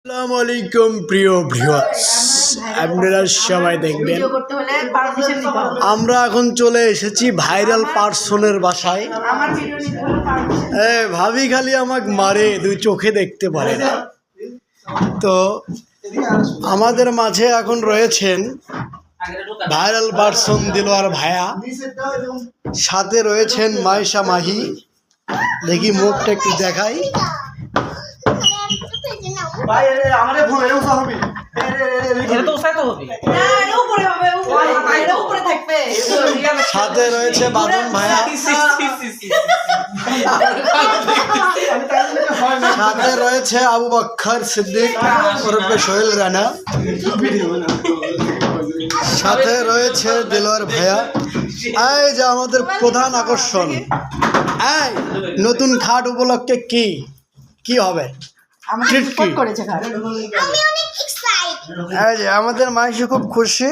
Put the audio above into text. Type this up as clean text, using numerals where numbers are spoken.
আসসালামু আলাইকুম প্রিয় ভিউয়ার্স, আপনারা সবাই দেখবেন আমরা এখন চলে এসেছি ভাইরাল পার্সনের বাসায়। ভাবি খালি আমাকে মারে, দুই চোখে দেখতে পারে না। তো আমাদের মাঝে এখন রয়েছেন ভাইরাল পার্সন দিলওয়ার ভাইয়া, সাথে রয়েছেন মাইশা মাহি। দেখি মুখটা একটু দেখাই। সাথে রয়েছে বাদন ভাইয়া, সাথে রয়েছে আবু বকর সিদ্দিক ওরফে সোহেল রানা, সাথে রয়েছে দিলওয়ার ভাইয়া। এই যে আমাদের প্রধান আকর্ষণ, এই নতুন খাট উপলক্ষে কি কি হবে? আমাদের মাইশু খুব খুশি।